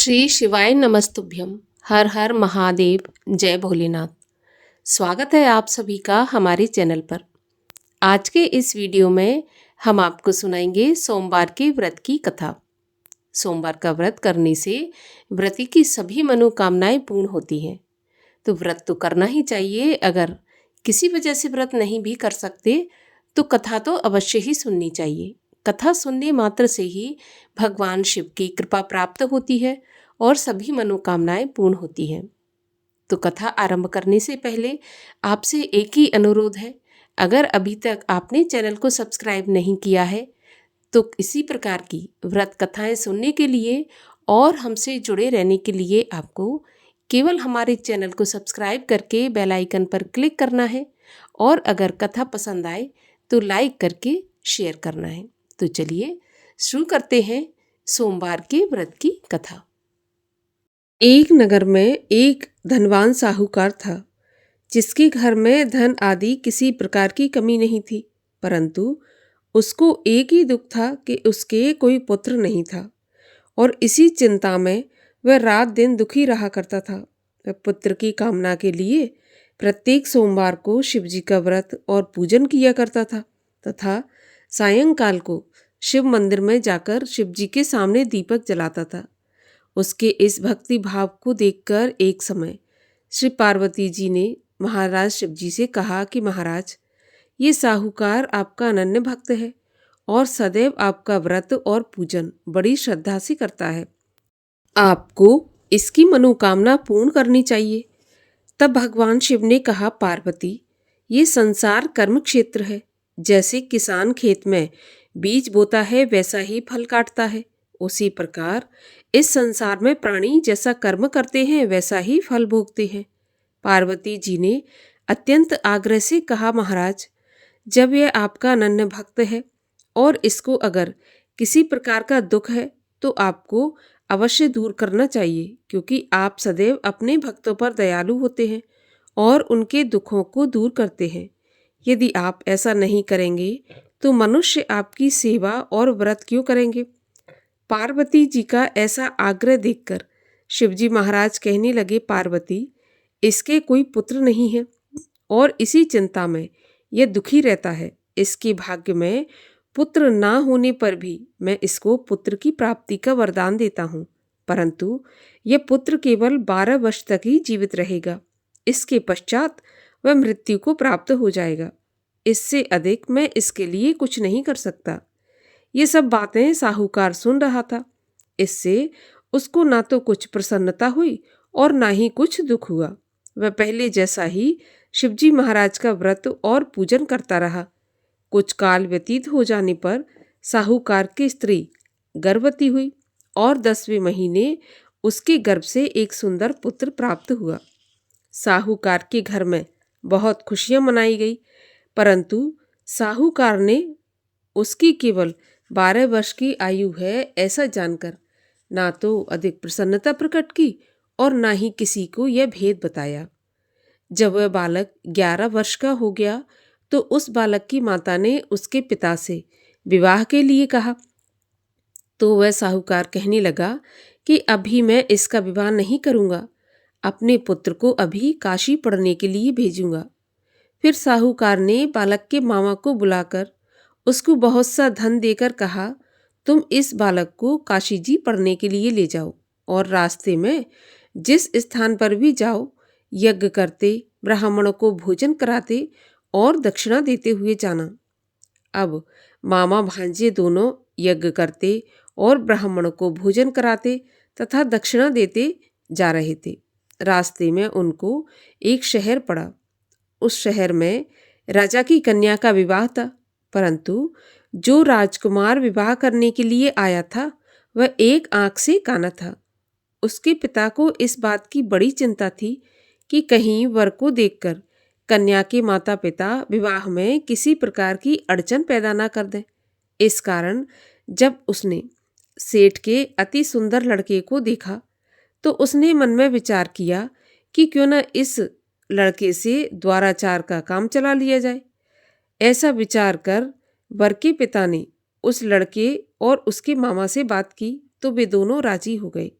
श्री शिवाय नमस्तुभ्यम। हर हर महादेव। जय भोलेनाथ। स्वागत है आप सभी का हमारे चैनल पर। आज के इस वीडियो में हम आपको सुनाएंगे सोमवार के व्रत की कथा। सोमवार का व्रत करने से व्रती की सभी मनोकामनाएं पूर्ण होती हैं। तो व्रत तो करना ही चाहिए। अगर किसी वजह से व्रत नहीं भी कर सकते तो कथा तो अवश्य ही सुननी चाहिए। कथा सुनने मात्र से ही भगवान शिव की कृपा प्राप्त होती है और सभी मनोकामनाएं पूर्ण होती हैं। तो कथा आरंभ करने से पहले आपसे एक ही अनुरोध है, अगर अभी तक आपने चैनल को सब्सक्राइब नहीं किया है तो इसी प्रकार की व्रत कथाएं सुनने के लिए और हमसे जुड़े रहने के लिए आपको केवल हमारे चैनल को सब्सक्राइब करके बेल आइकन पर क्लिक करना है और अगर कथा पसंद आए तो लाइक करके शेयर करना है। तो चलिए शुरू करते हैं सोमवार के व्रत की कथा। एक नगर में एक धनवान साहूकार था, जिसके घर में धन आदि किसी प्रकार की कमी नहीं थी, परंतु उसको एक ही दुख था कि उसके कोई पुत्र नहीं था और इसी चिंता में वह रात दिन दुखी रहा करता था। वह पुत्र की कामना के लिए प्रत्येक सोमवार को शिवजी का व्रत और पूजन किया करता था तथा सायंकाल को शिव मंदिर में जाकर शिवजी के सामने दीपक जलाता था। उसके इस भक्ति भाव को देखकर एक समय श्री पार्वती जी ने महाराज शिवजी से कहा कि महाराज, ये साहूकार आपका अनन्य भक्त है और सदैव आपका व्रत और पूजन बड़ी श्रद्धा से करता है। आपको इसकी मनोकामना पूर्ण करनी चाहिए। तब भगवान शिव ने कहा, पार्वती, ये संसार कर्म क्षेत्र है। जैसे किसान खेत में बीज बोता है वैसा ही फल काटता है, उसी प्रकार इस संसार में प्राणी जैसा कर्म करते हैं वैसा ही फल भोगते हैं। पार्वती जी ने अत्यंत आग्रह से कहा, महाराज, जब यह आपका अनन्य भक्त है और इसको अगर किसी प्रकार का दुख है तो आपको अवश्य दूर करना चाहिए, क्योंकि आप सदैव अपने भक्तों पर दयालु होते हैं और उनके दुखों को दूर करते हैं। यदि आप ऐसा नहीं करेंगे तो मनुष्य आपकी सेवा और व्रत क्यों करेंगे। पार्वती जी का ऐसा आग्रह देखकर शिवजी महाराज कहने लगे, पार्वती, इसके कोई पुत्र नहीं है और इसी चिंता में यह दुखी रहता है। इसके भाग्य में पुत्र ना होने पर भी मैं इसको पुत्र की प्राप्ति का वरदान देता हूँ, परंतु यह पुत्र केवल 12 वर्ष तक ही जीवित रहेगा। इसके पश्चात वह मृत्यु को प्राप्त हो जाएगा। इससे अधिक मैं इसके लिए कुछ नहीं कर सकता। ये सब बातें साहूकार सुन रहा था। इससे उसको ना तो कुछ प्रसन्नता हुई और ना ही कुछ दुख हुआ। वह पहले जैसा ही शिवजी महाराज का व्रत और पूजन करता रहा। कुछ काल व्यतीत हो जाने पर साहूकार की स्त्री गर्भवती हुई और 10वें महीने उसके गर्भ से एक सुंदर पुत्र प्राप्त हुआ। साहूकार के घर में बहुत खुशियां मनाई गई, परंतु साहूकार ने उसकी केवल 12 वर्ष की आयु है ऐसा जानकर ना तो अधिक प्रसन्नता प्रकट की और ना ही किसी को यह भेद बताया। जब वह बालक 11 वर्ष का हो गया तो उस बालक की माता ने उसके पिता से विवाह के लिए कहा। तो वह साहूकार कहने लगा कि अभी मैं इसका विवाह नहीं करूँगा, अपने पुत्र को अभी काशी पढ़ने के लिए भेजूंगा। फिर साहूकार ने बालक के मामा को बुलाकर उसको बहुत सा धन देकर कहा, तुम इस बालक को काशी जी पढ़ने के लिए ले जाओ और रास्ते में जिस स्थान पर भी जाओ यज्ञ करते, ब्राह्मणों को भोजन कराते और दक्षिणा देते हुए जाना। अब मामा भांजे दोनों यज्ञ करते और ब्राह्मणों को भोजन कराते तथा दक्षिणा देते जा रहे थे। रास्ते में उनको एक शहर पड़ा। उस शहर में राजा की कन्या का विवाह था, परंतु जो राजकुमार विवाह करने के लिए आया था वह एक आंख से काना था। उसके पिता को इस बात की बड़ी चिंता थी कि कहीं वर को देखकर कन्या के माता पिता विवाह में किसी प्रकार की अड़चन पैदा ना कर दें। इस कारण जब उसने सेठ के अति सुंदर लड़के को देखा तो उसने मन में विचार किया कि क्यों न इस लड़के से द्वाराचार का काम चला लिया जाए। ऐसा विचार कर वर के पिता ने उस लड़के और उसके मामा से बात की तो वे दोनों राजी हो गए।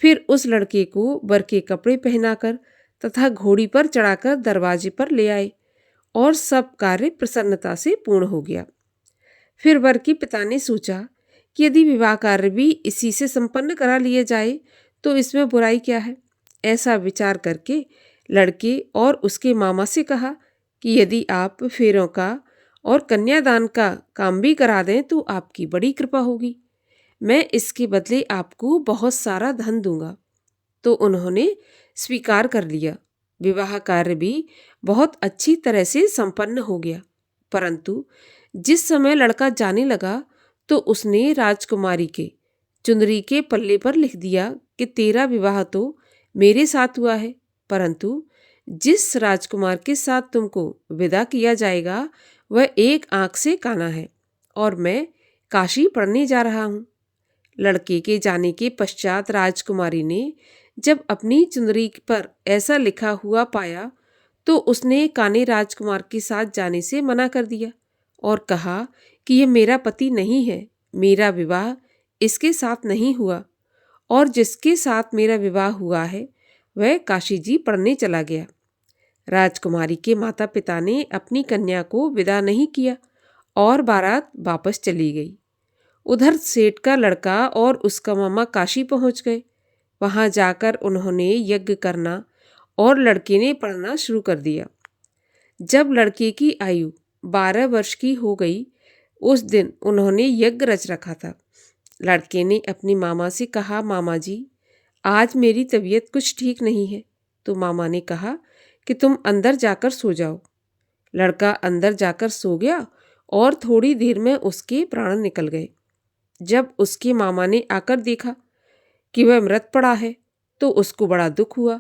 फिर उस लड़के को वर के कपड़े पहनाकर तथा घोड़ी पर चढ़ाकर दरवाजे पर ले आए और सब कार्य प्रसन्नता से पूर्ण हो गया। फिर वर के पिता ने सोचा कि यदि विवाह कार्य भी इसी से संपन्न करा लिया जाए तो इसमें बुराई क्या है। ऐसा विचार करके लड़के और उसके मामा से कहा कि यदि आप फेरों का और कन्यादान का काम भी करा दें तो आपकी बड़ी कृपा होगी, मैं इसके बदले आपको बहुत सारा धन दूंगा। तो उन्होंने स्वीकार कर लिया। विवाह कार्य भी बहुत अच्छी तरह से संपन्न हो गया। परंतु जिस समय लड़का जाने लगा तो उसने राजकुमारी के चुनरी के पल्ले पर लिख दिया कि तेरा विवाह तो मेरे साथ हुआ है, परंतु जिस राजकुमार के साथ तुमको विदा किया जाएगा वह एक आंख से काना है और मैं काशी पढ़ने जा रहा हूँ। लड़के के जाने के पश्चात राजकुमारी ने जब अपनी चुनरी पर ऐसा लिखा हुआ पाया तो उसने काने राजकुमार के साथ जाने से मना कर दिया और कहा कि यह मेरा पति नहीं है, मेरा विवाह इसके साथ नहीं हुआ और जिसके साथ मेरा विवाह हुआ है वह काशी जी पढ़ने चला गया। राजकुमारी के माता पिता ने अपनी कन्या को विदा नहीं किया और बारात वापस चली गई। उधर सेठ का लड़का और उसका मामा काशी पहुंच गए। वहां जाकर उन्होंने यज्ञ करना और लड़के ने पढ़ना शुरू कर दिया। जब लड़के की आयु 12 वर्ष की हो गई उस दिन उन्होंने यज्ञ रच रखा था। लड़के ने अपनी मामा से कहा, मामा जी आज मेरी तबीयत कुछ ठीक नहीं है। तो मामा ने कहा कि तुम अंदर जाकर सो जाओ। लड़का अंदर जाकर सो गया और थोड़ी देर में उसके प्राण निकल गए। जब उसके मामा ने आकर देखा कि वह मृत पड़ा है तो उसको बड़ा दुख हुआ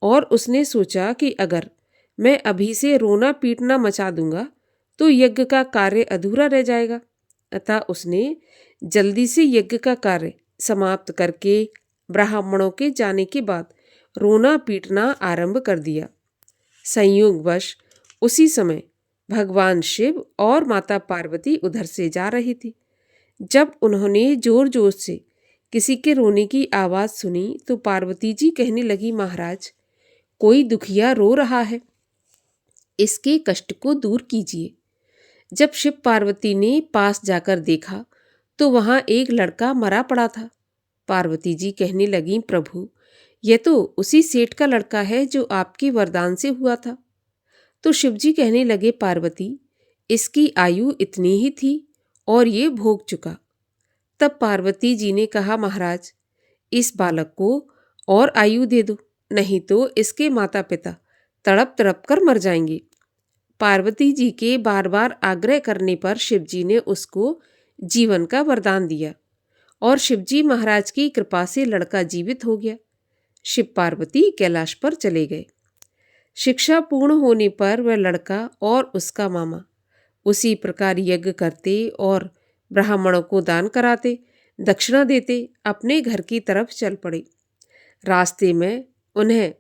और उसने सोचा कि अगर मैं अभी से रोना पीटना मचा दूंगा तो यज्ञ का कार्य अधूरा रह जाएगा। अतः उसने जल्दी से यज्ञ का कार्य समाप्त करके ब्राह्मणों के जाने के बाद रोना पीटना आरंभ कर दिया। संयोगवश उसी समय भगवान शिव और माता पार्वती उधर से जा रही थी। जब उन्होंने जोर जोर से किसी के रोने की आवाज़ सुनी तो पार्वती जी कहने लगी, महाराज कोई दुखिया रो रहा है, इसके कष्ट को दूर कीजिए। जब शिव पार्वती ने पास जाकर देखा तो वहाँ एक लड़का मरा पड़ा था। पार्वती जी कहने लगीं, प्रभु यह तो उसी सेठ का लड़का है जो आपके वरदान से हुआ था। तो शिवजी कहने लगे, पार्वती इसकी आयु इतनी ही थी और ये भोग चुका। तब पार्वती जी ने कहा, महाराज इस बालक को और आयु दे दो, नहीं तो इसके माता पिता तड़प तड़प कर मर जाएंगे। पार्वती जी के बार बार आग्रह करने पर शिवजी ने उसको जीवन का वरदान दिया और शिवजी महाराज की कृपा से लड़का जीवित हो गया। शिव पार्वती कैलाश पर चले गए। शिक्षा पूर्ण होने पर वह लड़का और उसका मामा उसी प्रकार यज्ञ करते और ब्राह्मणों को दान कराते, दक्षिणा देते अपने घर की तरफ चल पड़े। रास्ते में उन्हें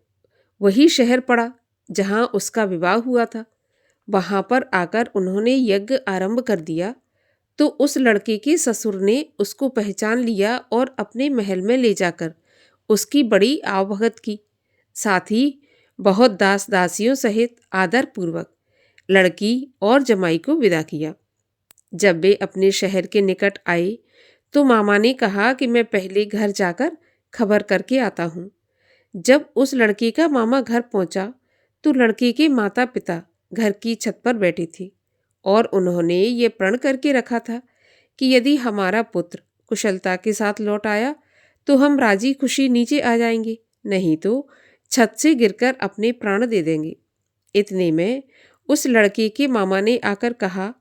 वही शहर पड़ा जहाँ उसका विवाह हुआ था। वहाँ पर आकर उन्होंने यज्ञ आरंभ कर दिया तो उस लड़के के ससुर ने उसको पहचान लिया और अपने महल में ले जाकर उसकी बड़ी आवभगत की। साथ ही बहुत दास दासियों सहित आदर पूर्वक लड़की और जमाई को विदा किया। जब वे अपने शहर के निकट आए तो मामा ने कहा कि मैं पहले घर जाकर खबर करके आता हूँ। जब उस लड़के का मामा घर पहुँचा तो लड़के के माता पिता घर की छत पर बैठे थे और उन्होंने ये प्रण करके रखा था कि यदि हमारा पुत्र कुशलता के साथ लौट आया तो हम राजी खुशी नीचे आ जाएंगे, नहीं तो छत से गिरकर अपने प्राण दे देंगे। इतने में उस लड़के के मामा ने आकर कहा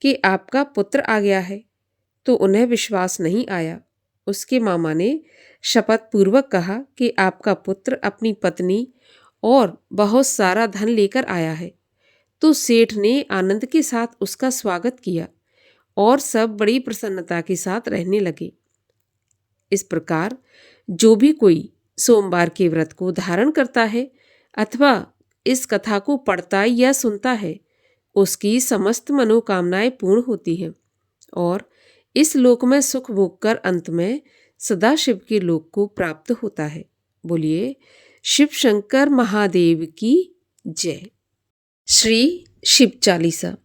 कि आपका पुत्र आ गया है, तो उन्हें विश्वास नहीं आया। उसके मामा ने शपथ पूर्वक कहा कि आपका पुत्र अपनी पत्नी और बहुत सारा धन लेकर आया है। तो सेठ ने आनंद के साथ उसका स्वागत किया और सब बड़ी प्रसन्नता के साथ रहने लगे। इस प्रकार जो भी कोई सोमवार के व्रत को धारण करता है अथवा इस कथा को पढ़ता या सुनता है उसकी समस्त मनोकामनाएं पूर्ण होती हैं और इस लोक में सुख भोग कर अंत में सदाशिव के लोक को प्राप्त होता है। बोलिए शिव शंकर महादेव की जय। श्री शिव चालीसा।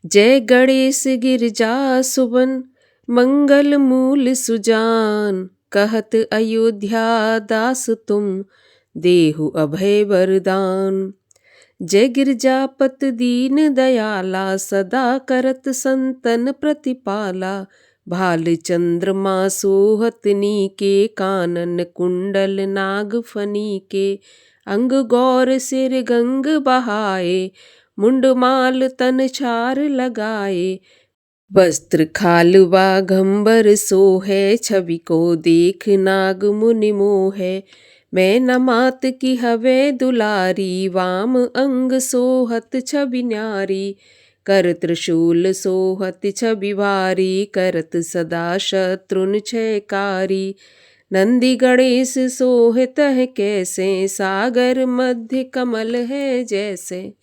जय गणेश गिरजा सुबन, मंगल मूल सुजान, कहत अयोध्या दास तुम, देहु अभय वरदान। जय गिरजापत दीन दयाला, सदा करत संतन प्रतिपाला। भाल चंद्रमा सोहत नीके, कानन कुंडल नाग फनी के। अंग गौर सिर गंग बहाए, मुंडमाल तन छार लगाए। वस्त्र खालवा घंबर सोहे, छवि को देख नाग मुनि मोहे। मैं न मात की हवे दुलारी, वाम अंग सोहत छवि न्यारी। कर त्रिशूल सोहत छवि भारी, करत सदा शत्रुन क्षयकारी। नंदी गणेश सोहत है कैसे, सागर मध्य कमल है जैसे।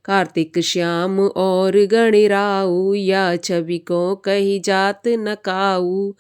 कार्तिक श्याम और गणराऊ, या छवि को कही जात न काऊ।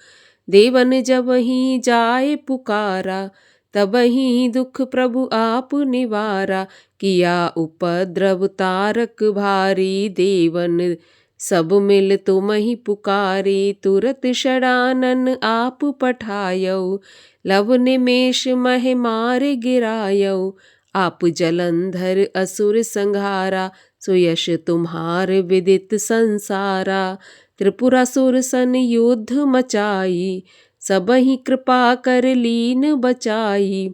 देवन जब ही जाए पुकारा, तब ही दुख प्रभु आप निवारा। किया उपद्रव तारक भारी, देवन सब मिल तुम ही पुकारी। तुरत षडानन आप पठायौ, लव निमेष मह मार गिरायौ। आप जलंधर असुर संहारा, सुयश तुम्हार विदित संसारा। त्रिपुरासुर सन युद्ध मचाई, सबहि कृपा कर लीन बचाई।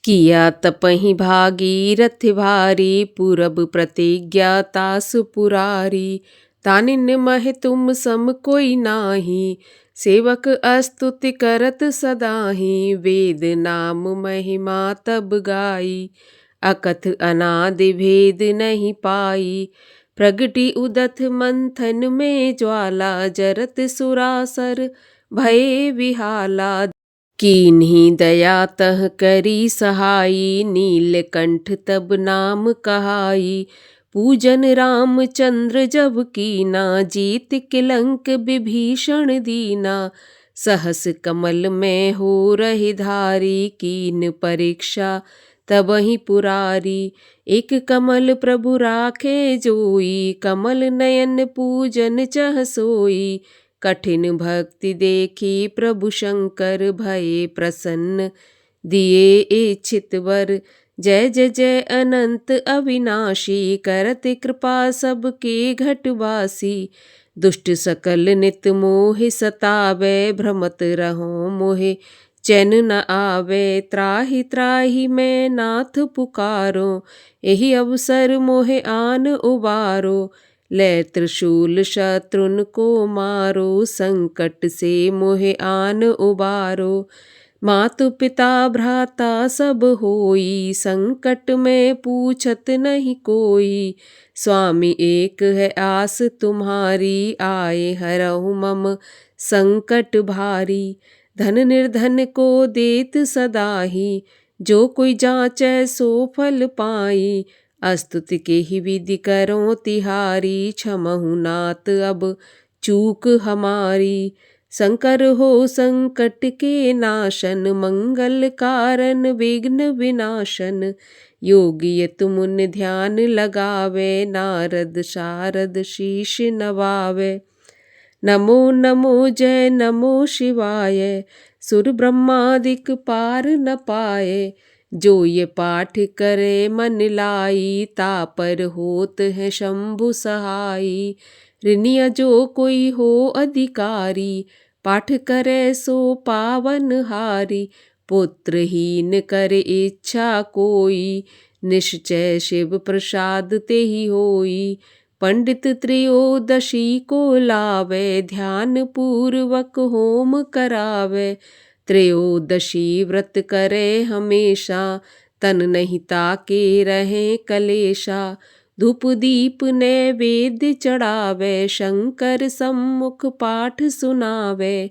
किया तपहि भागीरथ भारी, पूरब प्रतिज्ञा तासु पुरारी। तानिन मह तुम सम कोई नाही, सेवक अस्तुति करत सदाहि। वेद नाम महिमा तब गाई, अकथ अनादि भेद नहीं पाई। प्रगटी उदथ मंथन में ज्वाला, जरत सुरासर भये विहाला। कीन्ही दया तह करी सहाई, नीलकंठ तब नाम कहाई। पूजन रामचंद्र जब कीना, जीत किलंक विभीषण दीना। सहस कमल में हो रही धारी, कीन परीक्षा तबहि पुरारी। एक कमल प्रभु राखे जोई, कमल नयन पूजन चह सोई। कठिन भक्ति देखी प्रभु शंकर, भये प्रसन्न दिए इच्छित वर। जय जय जय अनंत अविनाशी, करत कृपा सबके घटवासी। दुष्ट सकल नित मोह सतावे, भ्रमत रहो मोहे चैन न आवे। त्राहि त्राहि मैं नाथ पुकारो, यही अवसर मोहे आन उबारो। ले त्रिशूल शत्रुन को मारो, संकट से मोहे आन उबारो। मातु पिता भ्राता सब होई, संकट में पूछत नहीं कोई। स्वामी एक है आस तुम्हारी, आए हरहु मम संकट भारी। धन निर्धन को देत सदाहि, जो कोई जाचै सो फल पाई। अस्तुति के ही विधि करो तिहारी, क्षमहु नाथ अब चूक हमारी। शंकर हो संकट के नाशन, मंगल कारण विघ्न विनाशन। योगी तुमुन ध्यान लगावे, नारद शारद शीश नवावे। नमो नमो जय नमो शिवाय, सुर ब्रह्मादिक पार न पाए। जो ये पाठ करे मन लाई, तापर होत है शंभु सहाई। ऋणिया जो कोई हो अधिकारी, पाठ करे सो पावन हारी। पुत्रहीन करे इच्छा कोई, निश्चय शिव प्रसाद ते ही होई। पंडित त्रयोदशी को लावे, ध्यान पूर्वक होम करावे। त्रयोदशी व्रत करे हमेशा, तन नहीं ताके रहे कलेशा। धूप दीप नैवेद्य चढ़ावे, शंकर सम्मुख पाठ सुनावे।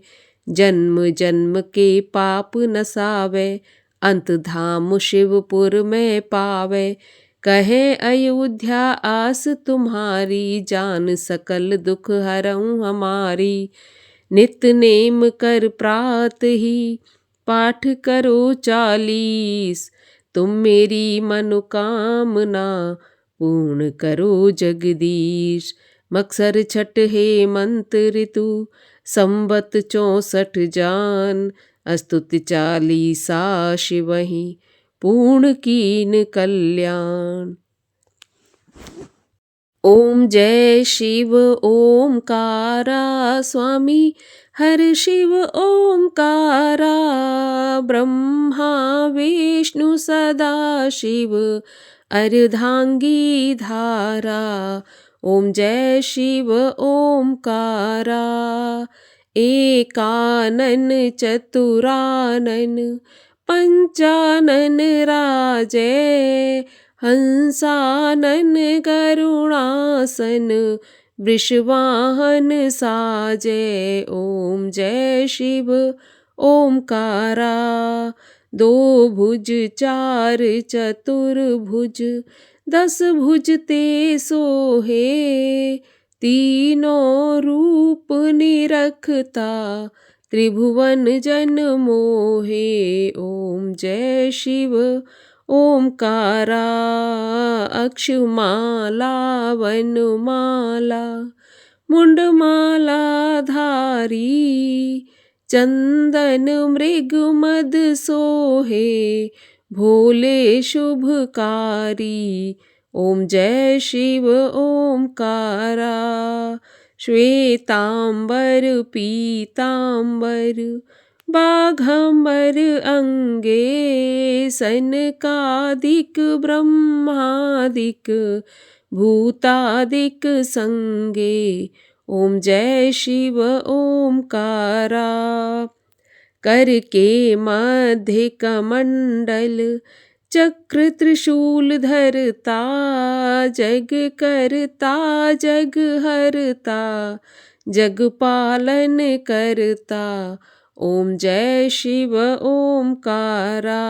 जन्म जन्म के पाप नसावे, अंत धाम शिवपुर में पावे। कहे अयोध्या आस तुम्हारी, जान सकल दुख हरऊँ हमारी। नित्य नेम कर प्रात ही पाठ करो 40। तुम मेरी मनोकामना पूर्ण करो जगदीश। मक्सर छठ हेमंत ऋतु संवत 64 जान। अस्तुति 40 शिवहि पूर्ण कीन कल्याण। ओम जय शिव ओमकारा स्वामी हर शिव ओमकारा। ब्रह्मा विष्णु सदा शिव अर्धांगी धारा। ओम जय शिव ओमकारा। एकानन चतुरानन पंचानन राजे। हंसानन करुणासन वृषवाहन साजे। ओम जय शिव ओमकारा। दो भुज चार चतुर्भुज 10 भुज ते सोहे। तीनों रूप निरखता त्रिभुवन जन मोहे। ओम जय शिव ओमकारा। अक्षमाला वनमाला मुंडमाला धारी। चंदन मृग मद सोहे भोले शुभकारी। ओम जय शिव ओमकारा। श्वेतांबर पीतांबर बाघंबर अंगे। सनकादिक ब्रह्मादिक भूतादिक संगे। ओम जय शिव ओमकारा। करके मध्य कमंडल चक्र त्रिशूल धरता। जग करता जग हरता जग पालन करता। ओम जय शिव ओमकारा।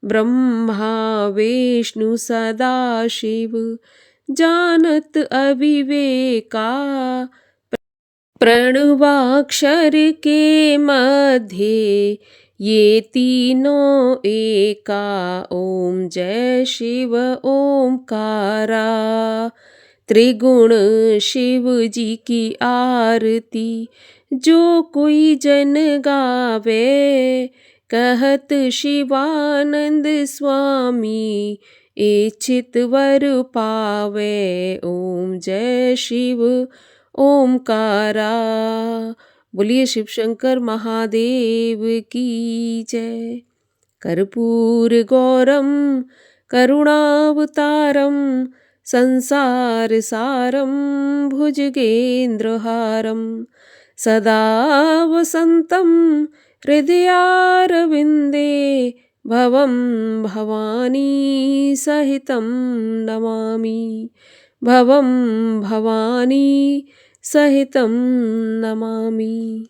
ब्रह्मा विष्णु सदा शिव जानत अविवेका। प्रणवाक्षर के मध्य ये तीनों एका। ओम जय शिव ओमकारा। त्रिगुण शिव जी की आरती जो कोई जन गावे। कहत शिवानंद स्वामी इच्छित वर पावे। ओम जय शिव ओमकारा। बोलिए शिव शंकर महादेव की जय। कर्पूर गौरम करुणावतारम संसार सारम भुजगेंद्रहारम। सदा वसंतं हृदयारविंदे भवं भवानी सहितं नमामि। भवं भवानी सहितं नमामि।